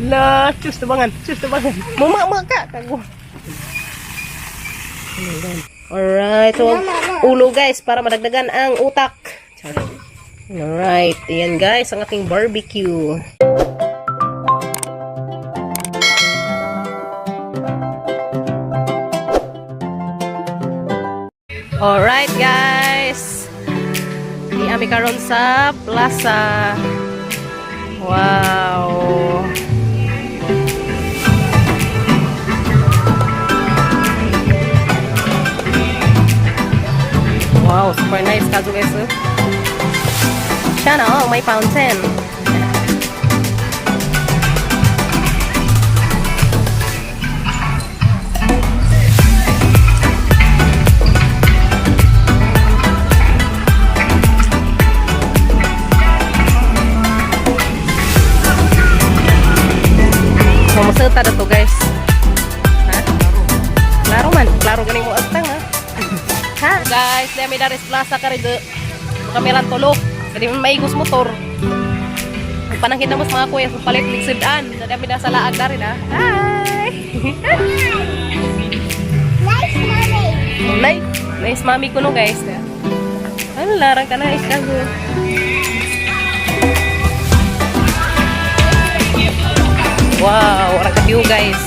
Lah, cus tebangan. Mama kak kago. Alright, so ulo guys para madagdagan ang utak. Alright, ayan guys ang ating barbecue. Alright guys, iami karon sa plaza. Wow. Wow, super nice kaso guys. Sana oh, may fountain. Mamuserta na to guys. Ha? Klaro man. Klaro ganing mo astang ha. Ha? Guys, dami daris plaza ka rin. Kameran tulo. Kasi maigos motor. Panang kita mo sa mga kuya sa palit ligsidaan. Dami na sa laag na rin ha. Hi! Nice mommy. Nice mami ko no guys. Ano larang ka na iskago. Wow, orang ka-view guys.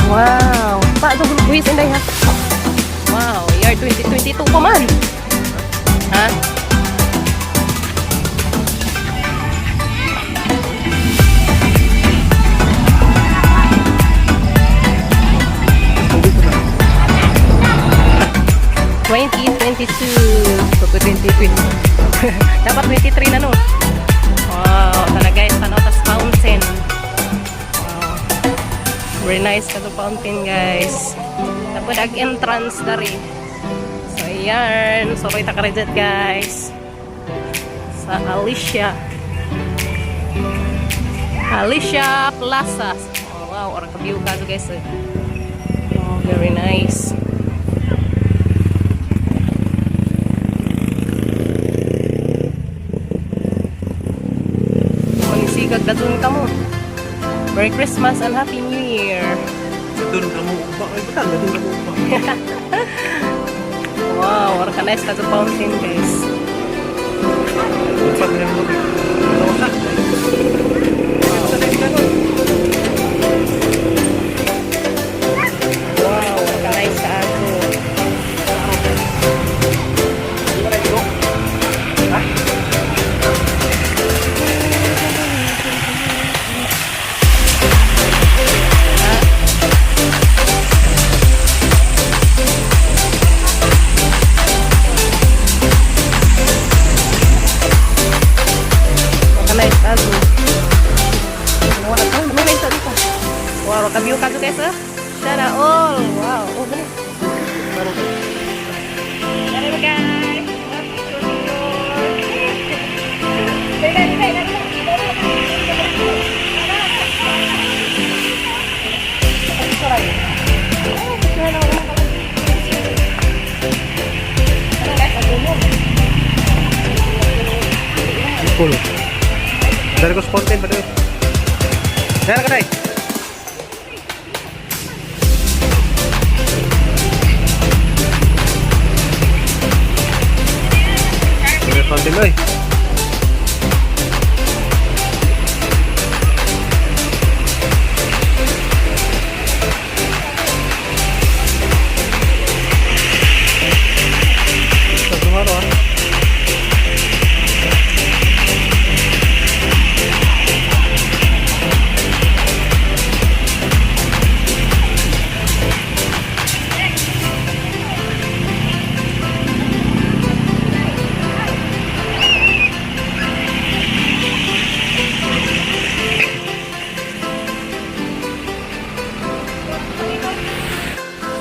Wow, pa ito buwis inday ha. Wow, year 2022 pa man. Ha? So 2020. Dapat 23 na no. Wow, sana guys, tanaw tas fountain. Wow. Very nice ka to fountain guys. Tapos ag entrance dari. So ayan, so kita ka rin guys. Sa Alicia Plaza. Oh, wow, orang ka-view ka to guys. Oh, very nice. Gagdadun ka mo. Merry Christmas and Happy New Year. Gadun ka mo. Bakit ba? Gadun ka mo. Wow, orang ka nice ka sa fountain guys. Pag na mo. Wow, orang ka nice ka ako. Wow, ka-view ka guys ha. Sana all. Wow. Oh, gani. Baru. Hello guys. Cool. Dari ko spontan pa dito. Dara ka dai. Konti mo eh.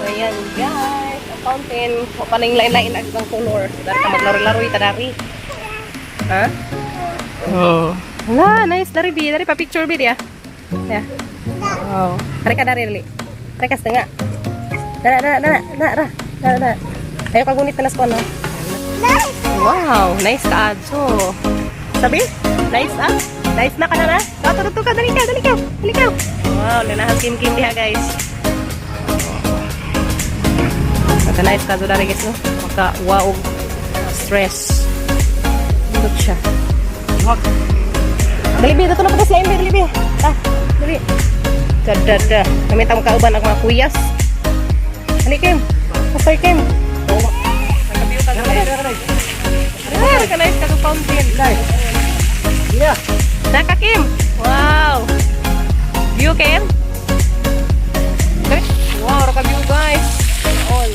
Ayan guys, ang fountain. O paning lain-lain ang color. Dari ka maglaro-laro ita dari. Ha? Oh. Wala, nice dari bi. Dari pa picture bi dia. Ya. Wow. Dari ka dari dali. Dari ka setengah. Dara. Ayo kagunit na laspon no. Wow, nice ka adso. Sabi? Nice ah? Nice na ka na na? dali ka. Dali ka. Wow, nanahan kim-kim diha guys. Nice ka dari guys no. Maka wow stress. Indot siya. Dali bi dito na patas lain bi dali bi. Dali. Dada. Kami tamo kauban ang mga kuyas. Dali Kim. Pasay Kim. Nakabiyo ka guys. Ka nice ka to fountain. Guys. Yeah. Naka Kim. Wow. View Kim. Wow, nakabiyo guys. All.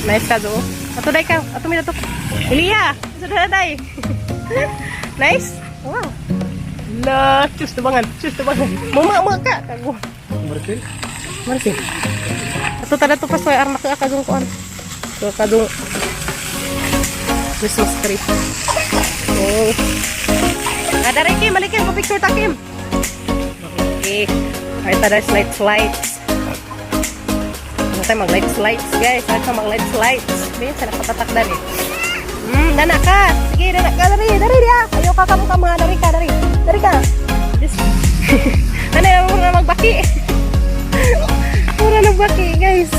Nice ka do. Ato day ka. Ato mi dato. Ilia. Sudah day. Nice. Wow. La, cus tebangan. Mama ka kago. Martin. Ato tada to pas way arna ka kadung kuan. So kadung Christmas tree. Oh. Ada Ricky, balikin ko picture takim. Okay. Ay tada slides. Tayo mag-lights guys. Tayo mag-lights. Hindi, sana patatakdan eh. Dana ka. Sige, dana ka. Dari dia. Ayaw ka kamu. Dari ka. Ano yung muna magbaki? Muna nagbaki guys.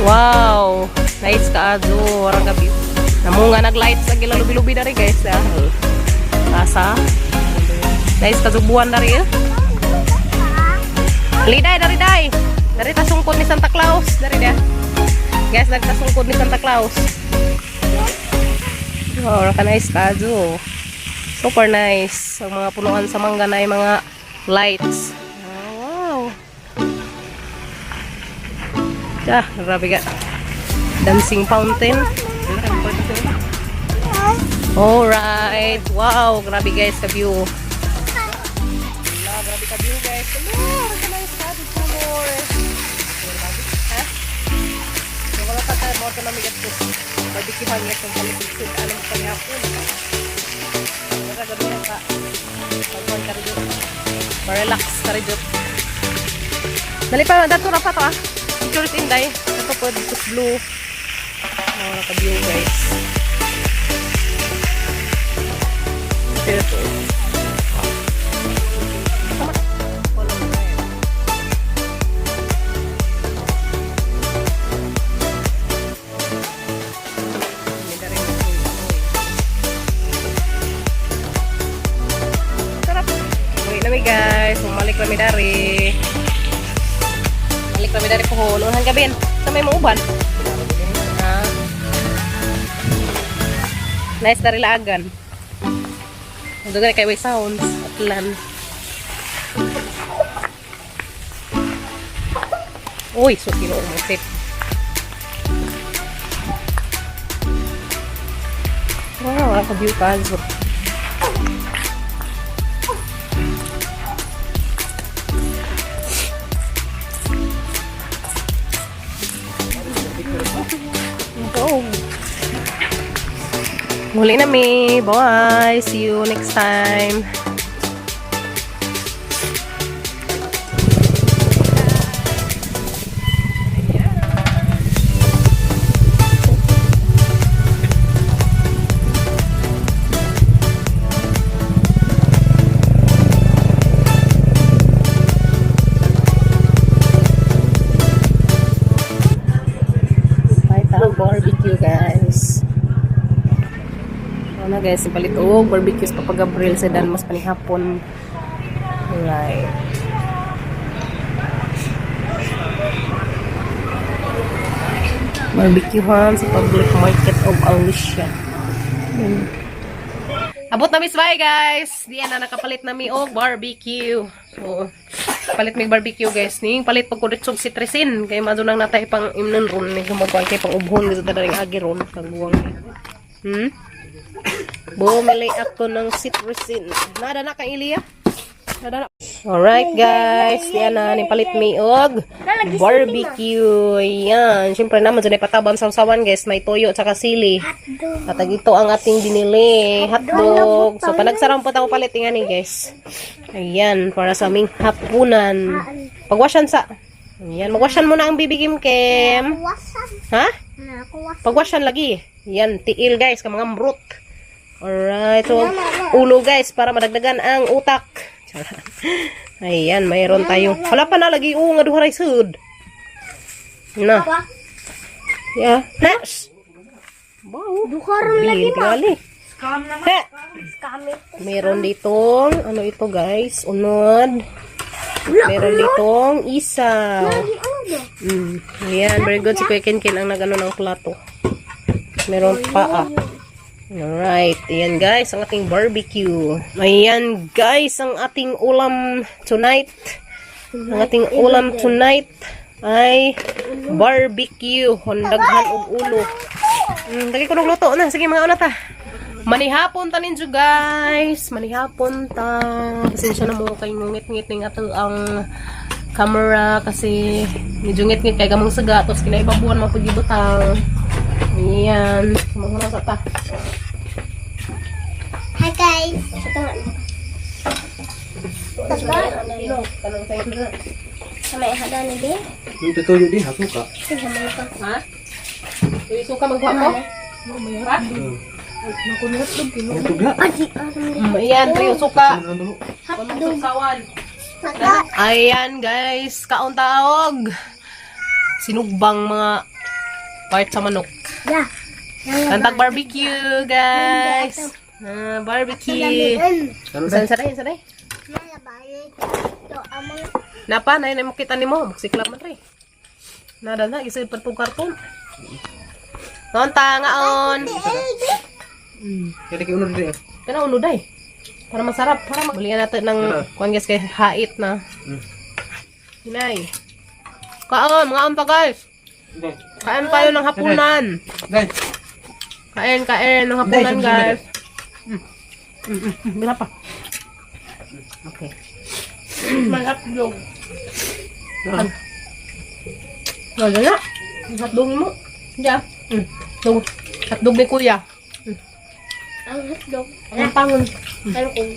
Wow. Nice ka azo. Orang gabi. Namu nga nag-lights lagi lalubi-lubi dari guys. Asa. Nice ka zubuan dari eh. Liday, dari tasungkod ni Santa Claus, dari dia. Guys, dari tasungkod ni Santa Claus. Oh, nice kazo. Super nice. Ang mga punuan sa mangga na yung mga lights. Oh, wow. Grabe ka. Dancing fountain. Alright. Wow, grabe guys, ka view. Grabe ka view guys. Ito na migat po. Barbikihan niya kung palipisip. Alam ko niya po. Gabi na ka. Pagkuhan ka rin. Relax ka rin. Dali pa. Dato na pa to ah. Pictures inday. Ito po. Dito blue. Naka-view guys. Ito. Guys, balik kami dari pohon. Unahan gabin sa may mauban. Nice dari lagan. Dugan kay way sounds atlan. Uy, so kilo mo tip. Wow, ako view kazo. Muli na mi. Bye. See you next time. Barbecue guys. Ano guys, ipalit barbecue sa papagabril sa dan mas panihapon. Alright. Barbecue han sa public market of Alicia. Abot na Miss Bye guys. Diyan na nakapalit na mi og barbecue. So, palit mig barbecue guys. Ning palit pag kuditsog si Tresin kay madunang natay pang imnon ron ni gumagway kay pang ubhon dito daring agi ron kagbuwang. Bumili ako ng citrusin. Nada na kang Ilia? Nada na. Alright guys, yan na nipalit mi og barbecue. Yan, syempre naman dyan ay patabang sausawan guys. May toyo at saka sili. At ito ang ating binili, hotdog. So panagsarang po tayo palit nga ni guys. Ayan, para sa aming hapunan. Pagwashan sa. Ayan, magwashan mo na ang bibigim Kem. Ha? Pagwasyan lagi. Yan, tiil guys, ka mga mrut. Alright, so ulo guys, para madagdagan ang utak. Ayan, mayroon tayo. Wala pa na lagi nga duharay sud. Na. Yeah. Next. Wow. Duharon lagi ma. Scam naman. Meron ditong, ano ito guys, unod. Meron ditong isaw. Ayan, very good. Si Kuya Kinkin ang nagano ng plato. Meron pa. Alright, ayan guys, ang ating barbecue. Ayan guys, ang ating ulam tonight. Ang ating ulam tonight ay barbecue. Hondaghan og ulo. Dali ko nung luto na. Sige mga una ta. Manihapon ta ninyo guys. Manihapon ta. Pasensya na mo kay ngit-ngit ning ato ang camera kasi medyo ngit-ngit kay gamong saga. Tapos kinaibabuan mo pagibutang. Ayan. Mga sa ta. Hi guys. Samay hada ni Be. Yung tutuyo din, hasuka. Ha? Suka magkuha ko? Ha? Tugla. Ayan, tuyo suka. Hotdog. Ayan guys, kauntaog. Sinugbang mga part sa manok. Yeah. Kantag barbecue guys. Barbecue. Saray. Napa, na yun mo kita ni mo. Magsiklap man rin. Nada na, isa pa itong karton. Noon ta, ngaon. Kaya kayo unod din. Kaya na unuday. Para masarap. Para magbalian natin ng kuwan guys kay hait na. Hinay. Kaon, mga pa guys. Kain tayo ng hapunan. Guys. Kain ng hapunan guys. Bila pa. Okay. Malapdog. Ganda na. Hotdog mo. Diyan. Hotdog ni kuya. Ang hotdog. Ang pangon. Ano kung